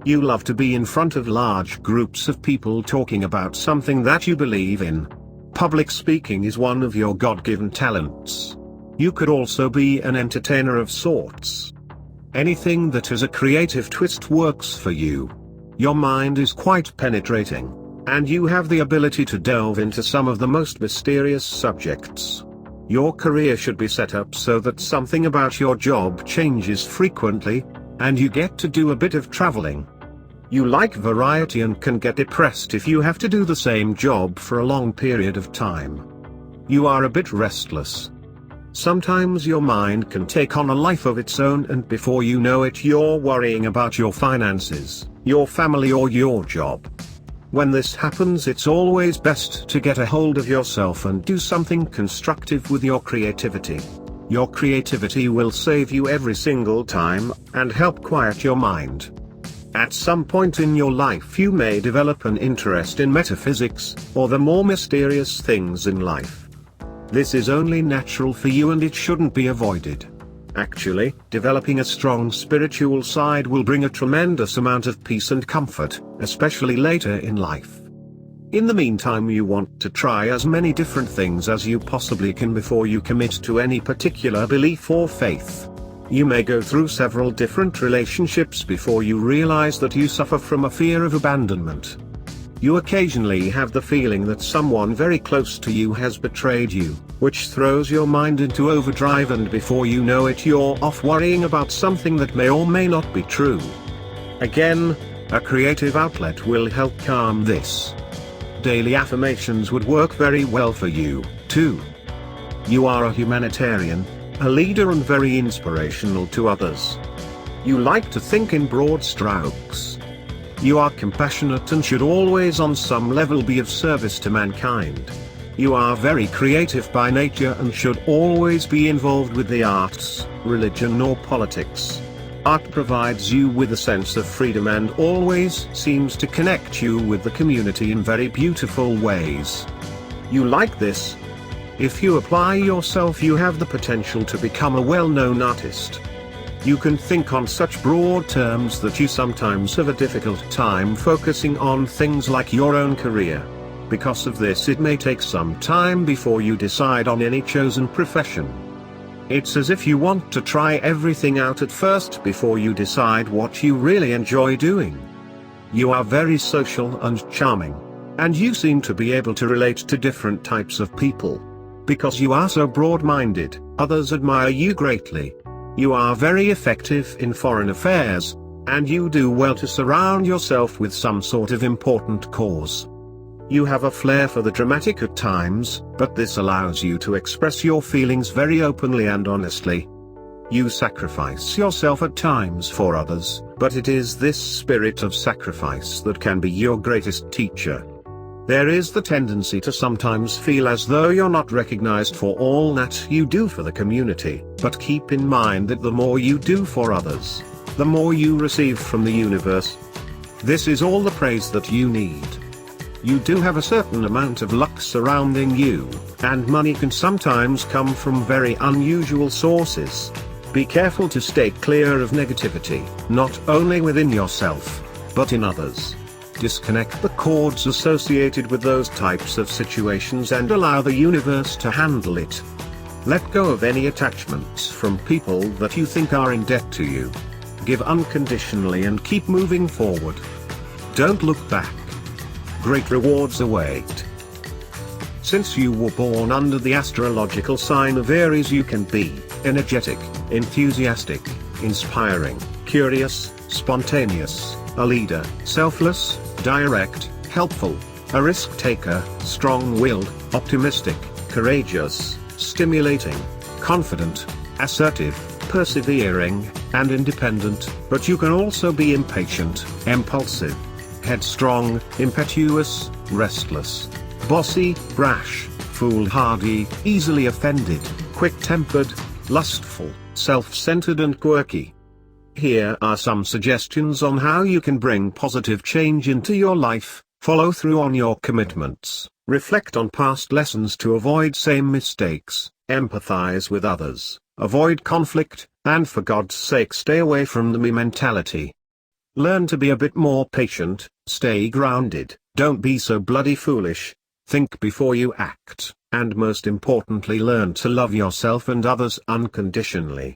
You love to be in front of large groups of people talking about something that you believe in. Public speaking is one of your God-given talents. You could also be an entertainer of sorts. Anything that has a creative twist works for you. Your mind is quite penetrating, and you have the ability to delve into some of the most mysterious subjects. Your career should be set up so that something about your job changes frequently, and you get to do a bit of traveling. You like variety and can get depressed if you have to do the same job for a long period of time. You are a bit restless. Sometimes your mind can take on a life of its own, and before you know it you're worrying about your finances, your family or your job. When this happens, it's always best to get a hold of yourself and do something constructive with your creativity. Your creativity will save you every single time, and help quiet your mind. At some point in your life you may develop an interest in metaphysics, or the more mysterious things in life. This is only natural for you and it shouldn't be avoided. Actually, developing a strong spiritual side will bring a tremendous amount of peace and comfort, especially later in life. In the meantime, you want to try as many different things as you possibly can before you commit to any particular belief or faith. You may go through several different relationships before you realize that you suffer from a fear of abandonment. You occasionally have the feeling that someone very close to you has betrayed you, which throws your mind into overdrive, and before you know it you're off worrying about something that may or may not be true. Again, a creative outlet will help calm this. Daily affirmations would work very well for you, too. You are a humanitarian, a leader and very inspirational to others. You like to think in broad strokes. You are compassionate and should always on some level be of service to mankind. You are very creative by nature and should always be involved with the arts, religion or politics. Art provides you with a sense of freedom and always seems to connect you with the community in very beautiful ways. You like this? If you apply yourself, you have the potential to become a well-known artist. You can think on such broad terms that you sometimes have a difficult time focusing on things like your own career. Because of this, it may take some time before you decide on any chosen profession. It's as if you want to try everything out at first before you decide what you really enjoy doing. You are very social and charming, and you seem to be able to relate to different types of people. Because you are so broad-minded, others admire you greatly. You are very effective in foreign affairs, and you do well to surround yourself with some sort of important cause. You have a flair for the dramatic at times, but this allows you to express your feelings very openly and honestly. You sacrifice yourself at times for others, but it is this spirit of sacrifice that can be your greatest teacher. There is the tendency to sometimes feel as though you're not recognized for all that you do for the community, but keep in mind that the more you do for others, the more you receive from the universe. This is all the praise that you need. You do have a certain amount of luck surrounding you, and money can sometimes come from very unusual sources. Be careful to stay clear of negativity, not only within yourself, but in others. Disconnect the cords associated with those types of situations and allow the universe to handle it. Let go of any attachments from people that you think are in debt to you. Give unconditionally and keep moving forward. Don't look back. Great rewards await. Since you were born under the astrological sign of Aries, you can be energetic, enthusiastic, inspiring, curious, spontaneous, a leader, selfless, direct, helpful, a risk taker, strong-willed, optimistic, courageous, stimulating, confident, assertive, persevering, and independent, but you can also be impatient, impulsive, headstrong, impetuous, restless, bossy, brash, foolhardy, easily offended, quick-tempered, lustful, self-centered and quirky. Here are some suggestions on how you can bring positive change into your life: follow through on your commitments, reflect on past lessons to avoid same mistakes, empathize with others, avoid conflict, and for God's sake stay away from the me mentality. Learn to be a bit more patient, stay grounded, don't be so bloody foolish, think before you act, and most importantly learn to love yourself and others unconditionally.